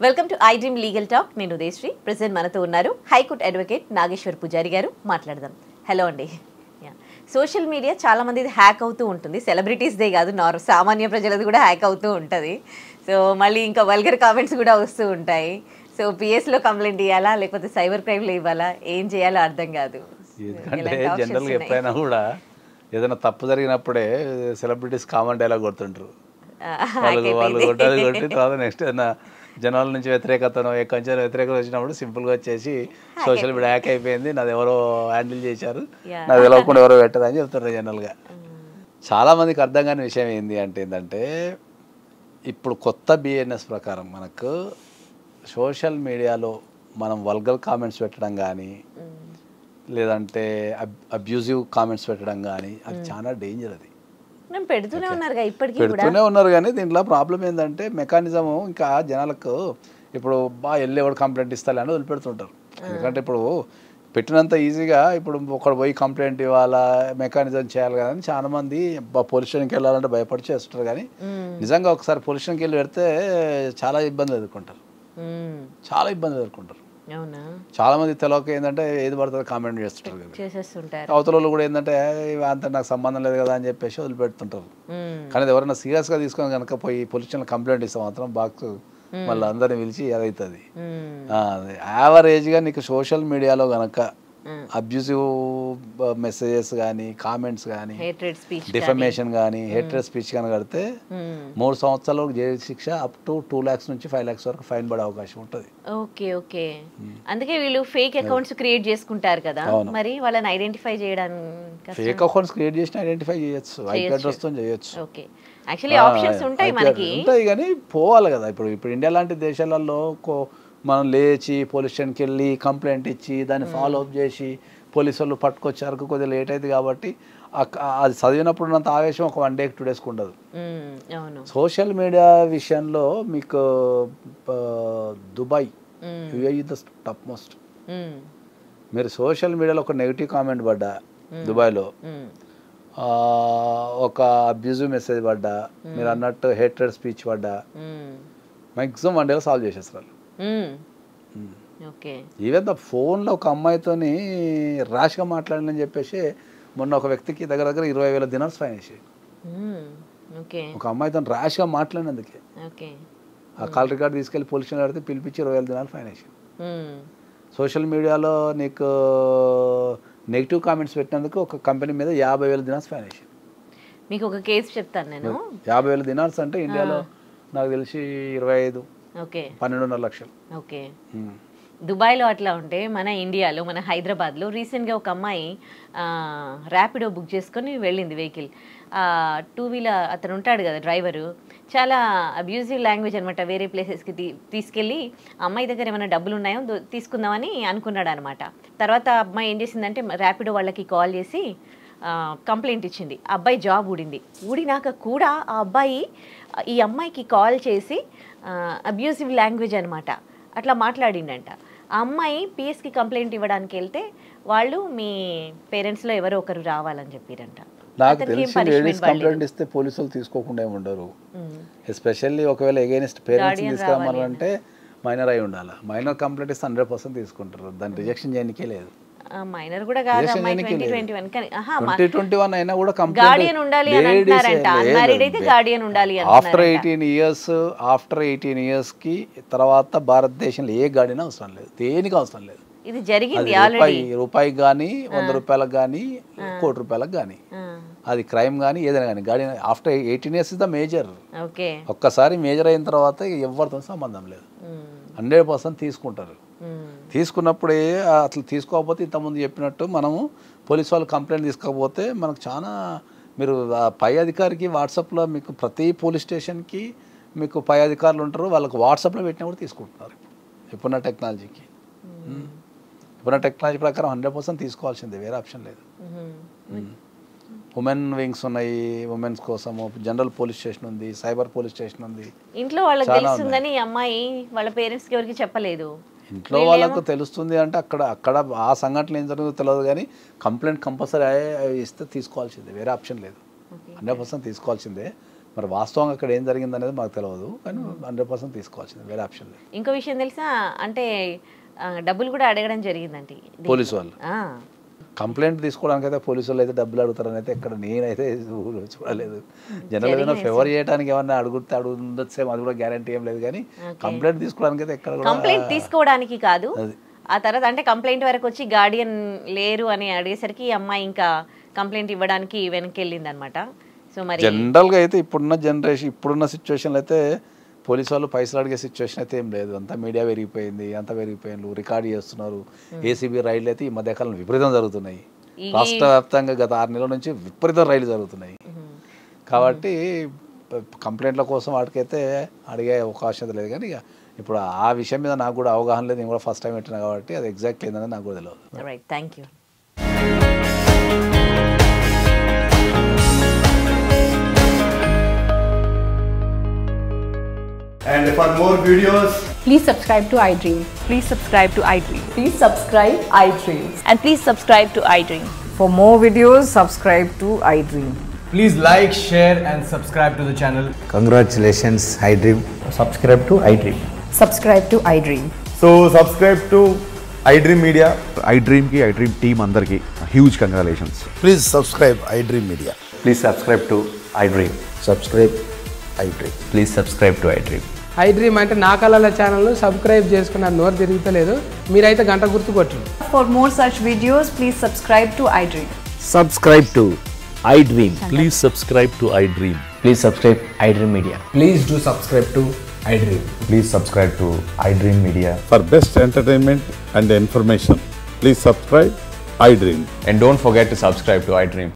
Welcome to I dream legal talk. నేను Udayasri. Present మనతో ఉన్నారు హైకోర్టు అడ్వకేట్ నాగేశ్వర్ పూజారి గారు. మాట్లాడదాం. హలో అండి. సోషల్ మీడియా చాలా మందిది హ్యాక్ అవుతూ ఉంటుంది. సెలబ్రిటీస్దే కాదు, సామాన్య ప్రజలది కూడా హ్యాక్ అవుతూ ఉంటుంది. సో మళ్ళీ ఇంకా వల్గర్ కామెంట్స్ కూడా వస్తూ ఉంటాయి. సో పిఎస్లో కంప్లైంట్ ఇవ్వాలా లేకపోతే సైబర్ క్రైమ్లో ఇవ్వాలా, ఏం చేయాలో అర్థం కాదు. ఎందుకంటే జనరల్గా ఎప్పుడైనా కూడా ఏదైనా తప్పు జరిగినప్పుడే సెలబ్రిటీస్ కామన్ డైలాగ్ కొడుతుంటారు. వాళ్ళు కొట్టి తర్వాత నెక్స్ట్ ఏదైనా జనాల నుంచి వ్యతిరేకతను కొంచెం వ్యతిరేకత వచ్చినప్పుడు సింపుల్గా వచ్చేసి సోషల్ మీడియా హ్యాక్ అయిపోయింది, నాది ఎవరో హ్యాండిల్ చేశారు, నాది తెలియకుండా ఎవరో పెట్టదని చెప్తారు. జనరల్గా చాలామందికి అర్థం కాని విషయం ఏంటంటే ఇప్పుడు కొత్త బిఎన్ఎస్ ప్రకారం మనకు సోషల్ మీడియాలో మనం వల్గర్ కామెంట్స్ పెట్టడం కానీ లేదంటే అబ్యూజివ్ కామెంట్స్ పెట్టడం కానీ అది చాలా డేంజర్. అది పెడుతూనే ఉన్నారు కానీ దీంట్లో ప్రాబ్లం ఏంటంటే మెకానిజము ఇంకా జనాలకు ఇప్పుడు వెళ్ళి ఎవరు కంప్లైంట్ ఇస్తారని అని వదిలిపెడుతుంటారు. ఎందుకంటే ఇప్పుడు పెట్టినంత ఈజీగా ఇప్పుడు ఒకడు పోయి కంప్లైంట్ ఇవ్వాలా, మెకానిజం చేయాలి కదా అని చాలా మంది పోలీస్ స్టేషన్కి వెళ్ళాలంటే భయపడి చేస్తుంటారు. కానీ నిజంగా ఒకసారి పోలీస్ స్టేషన్కి వెళ్ళి పెడితే చాలా ఇబ్బందులు ఎదుర్కొంటారు. చాలా మంది తెలియక ఏంటంటే ఏది పడుతుంది కామెంట్ చేస్తుంటారు. అవతల కూడా ఏంటంటే అంత నాకు సంబంధం లేదు కదా అని చెప్పేసి వదిలిపెడుతుంటారు. కానీ ఎవరైనా సీరియస్గా తీసుకొని కనుక పోయి పోలీస్ స్టేషన్ కంప్లైంట్ ఇస్తే మాత్రం బాక్స్ మళ్ళీ అందరిని పిలిచి అదవుతుంది. యావరేజ్గా నీకు సోషల్ మీడియాలో కనుక అబ్యూసివ్ మెసేజెస్ కానీ కామెంట్స్ కానీ డిఫమేషన్ కానీ హేట్రెడ్ స్పీచ్ కానీ కడితే 3 సంవత్సరాల వరకు జైలు శిక్ష అప్ టు 2 lakhs నుంచి 5 lakhs వరకు ఫైన్ పడే అవకాశం ఉంటుంది. ఓకే. అందుకే వీళ్ళు ఫేక్ అకౌంట్స్ క్రియేట్ చేసుకుంటారు కదా, మరి వాళ్ళని ఐడెంటిఫై చేయడానికి ఫేక్ అకౌంట్స్ క్రియేట్ చేసి ఐడెంటిఫై చేయొచ్చు, ఐపీ అడ్రస్ తో చేయొచ్చు. ఉంటాయి కానీ పోవాలి కదా. ఇప్పుడు ఇండియా లాంటి దేశాలలో మనం లేచి పోలీస్ స్టేషన్కి వెళ్ళి కంప్లైంట్ ఇచ్చి దాన్ని ఫాలో అప్ చేసి పోలీసు వాళ్ళు పట్టుకొచ్చారు కొద్దిగా లేట్ అయింది కాబట్టి అది చదివినప్పుడు అంత ఆవేశం ఒక 1 day 2 days ఉండదు. సోషల్ మీడియా విషయంలో మీకు Dubai UAE the top most. మీరు సోషల్ మీడియాలో ఒక నెగిటివ్ కామెంట్ పడ్డా దుబాయ్లో, ఒక అబ్యూజివ్ మెసేజ్ పడ్డా, మీరు అన్నట్టు హేట్రెడ్ స్పీచ్ పడ్డా మ్యాక్సిమం 1 day సాల్వ్ చేసేస్తారు. ఈవెన్ ద ఫోన్లో ఒక అమ్మాయితోని ర్యాష్గా మాట్లాడని చెప్పేసి మొన్న ఒక వ్యక్తికి దగ్గర 20,000 dinars ఫైన్ వేసి ఒక అమ్మాయితో ర్యాష్గా మాట్లాడినందుకే ఆ కాల్ రికార్డ్ తీసుకెళ్ళి పోలీస్ స్టేషన్ పెడితే పిలిపించి 20,000 dinars ఫైన్ వేసి. సోషల్ మీడియాలో నీకు నెగిటివ్ కామెంట్స్ పెట్టినందుకు ఒక కంపెనీ మీద 50,000 dinars ఫైన్ వేసి. మీకు ఒక కేసు చెప్తాను నేను. 50,000 dinars అంటే ఇండియాలో నాకు తెలిసి 12.5 లక్షలు. దుబాయ్లో అట్లా ఉంటే మన ఇండియాలో, మన హైదరాబాద్లో రీసెంట్గా ఒక అమ్మాయి ర్యాపిడో బుక్ చేసుకొని వెళ్ళింది వెహికల్. 2-wheeler అతను ఉంటాడు కదా డ్రైవరు, చాలా అబ్యూజివ్ లాంగ్వేజ్ అనమాట. వేరే ప్లేసెస్కి తీసుకెళ్ళి అమ్మాయి దగ్గర ఏమైనా డబ్బులు ఉన్నాయో తీసుకుందామని అనుకున్నాడు అనమాట. తర్వాత అమ్మాయి ఏం చేసిందంటే ర్యాపిడో వాళ్ళకి కాల్ చేసి కంప్లైంట్ ఇచ్చింది. అబ్బాయి జాబ్ ఊడినాక కూడా ఆ అబ్బాయి ఈ అమ్మాయికి కాల్ చేసి అబ్యూజివ్ లాంగ్వేజ్ అనమాట అట్లా మాట్లాడిండంట. ఆ అమ్మాయి పిఎస్కి కంప్లైంట్ ఇవ్వడానికి వెళ్తే వాళ్ళు మీ పేరెంట్స్లో ఎవరో ఒకరు రావాలని చెప్పారంట. నాకు తెలిసి లేడీస్ కంప్లైంట్ ఇస్తే పోలీసులు తీసుకోకుండా ఉండరు. ఎస్పెషల్లీ ఒకవేళ ఎగైనెస్ట్ పేరెంట్స్ తీసుకురావాలంటే మైనర్ అయి ఉండాలి. మైనర్ కంప్లైంట్ ఇస్తే 100% తీసుకుంటారు, దాన్ని రిజెక్షన్ చేయడానికే లేదు. మైనర్ కూడా కాదు, 2021 అయినా కూడా గార్డియన్ ఉండాలి అంటారంట. అన్మ్యారీడ్ అయితే గార్డియన్ ఉండాలి ఆఫ్టర్ 18 years కి తర్వాత భారతదేశంలో ఏ గార్డియన్ అవసరం లేదు, దేనికి అవసరం లేదు. ఇది జరిగింది రూపాయికి కానీ 100 రూపాయలకు కానీ 1 కోటి రూపాయలకు కానీ అది క్రైమ్ కానీ ఏదైనా కానీ Guardian after 18 years is the major. ఒక్కసారి మేజర్ అయిన తర్వాత ఎవరితో సంబంధం లేదు, 100% తీసుకుంటారు. తీసుకున్నప్పుడే అట్లా తీసుకోకపోతే ఇంతకుముందు చెప్పినట్టు మనము పోలీసు వాళ్ళు కంప్లైంట్ తీసుకోకపోతే మనకు చాలా మీరు పై అధికారికి వాట్సాప్లో మీకు ప్రతి పోలీస్ స్టేషన్కి మీకు పై అధికారులు ఉంటారు, వాళ్ళకి వాట్సాప్లో పెట్టినా కూడా తీసుకుంటున్నారు. ఇప్పుడున్న టెక్నాలజీ ప్రకారం 100% తీసుకోవాల్సిందే, వేరే ఆప్షన్ లేదు. ఉమెన్ వింగ్స్ ఉన్నాయి, ఉమెన్స్ కోసము జనరల్ పోలీస్ స్టేషన్ ఉంది, సైబర్ పోలీస్ స్టేషన్ ఉంది. ఇంట్లో వాళ్ళకి తెలుస్తుందని అమ్మాయి వాళ్ళ పేరెంట్స్కి ఎవరికి చెప్పలేదు. ఇంట్లో వాళ్ళకు తెలుస్తుంది అంటే అక్కడ ఆ సంఘటన ఏం జరుగుతుందో తెలియదు, కానీ కంప్లైంట్ కంపల్సరీ ఇస్తే తీసుకోవాల్సిందే, వేరే ఆప్షన్ లేదు. 100% తీసుకోవాల్సిందే. మరి వాస్తవంగా అక్కడ ఏం జరిగింది అనేది మాకు తెలియదు, కానీ 100% తీసుకోవాల్సింది, వేరే ఆప్షన్ లేదు. ఇంకో విషయం తెలుసా, అంటే డబ్బులు కూడా అడగడం జరిగిందండి పోలీసు వాళ్ళు. కంప్లైంట్ తీసుకోవడానికి అయితే పోలీసు వాళ్ళు అయితే డబ్బులు అడుగుతారని అయితే ఎక్కడ నేనైతే చూడలేదు. జనరల్ ఏదైనా ఫేవర్ చేయడానికి ఏమన్నా అడుగుండొచ్చే, అది కూడా గ్యారంటీ ఏం లేదు, కానీ కంప్లైంట్ తీసుకోవడానికి అయితే ఎక్కడ కూడా. కంప్లైంట్ తీసుకోవడానికి కాదు, ఆ తర్వాత అంటే కంప్లైంట్ వరకు వచ్చి గార్డియన్ లేరు అని అడిగేసరికి ఈ అమ్మాయి ఇంకా కంప్లైంట్ ఇవ్వడానికి వెనక్కి వెళ్ళింది అనమాట. సో మరి జనరల్గా అయితే ఇప్పుడున్న జనరేషన్, ఇప్పుడున్న సిచ్యువేషన్లో అయితే పోలీసు వాళ్ళు పైసలు అడిగే సిచ్యువేషన్ అయితే ఏం లేదు. అంతా మీడియా పెరిగిపోయింది, అంతా పెరిగిపోయింది, రికార్డ్ చేస్తున్నారు. ఏసీబీ రైళ్లు అయితే ఈ మధ్యకాలం విపరీతం జరుగుతున్నాయి. రాష్ట్ర వ్యాప్తంగా గత 6 నెలల నుంచి విపరీతం రైళ్లు జరుగుతున్నాయి. కాబట్టి కంప్లైంట్ల కోసం వాటికైతే అడిగే అవకాశం లేదు. కానీ ఇప్పుడు ఆ విషయం మీద నాకు కూడా అవగాహన లేదు, నేను కూడా ఫస్ట్ టైం పెట్టినా కాబట్టి అది ఎగ్జాక్ట్ ఏందని నాకు కూడా తెలియదు. Right, thank you. And for more videos, please subscribe to iDream. Please subscribe to iDream. Please subscribe iDream. And please subscribe to iDream. For more videos, subscribe to iDream. please like, share and subscribe to the channel. Congratulations, iDream. Subscribe to iDream. Subscribe to iDream. So subscribe to iDream Media. iDream ki iDream team andarki huge congratulations. Please subscribe iDream Media. Please subscribe to iDream. Subscribe iDream. Please subscribe to iDream. iDream అంటే నా కళల ఛానల్ను subscribe చేసుకున్న నోరు తిరుగుతలేదు, మీరైతే గంట గుర్తు కొట్టండి. For more such videos, please subscribe to iDream. Subscribe to iDream. Please subscribe to iDream. Please subscribe iDream Media. Please do subscribe to iDream. Please subscribe to iDream Media. For best entertainment and information, please subscribe iDream. And don't forget to subscribe to iDream.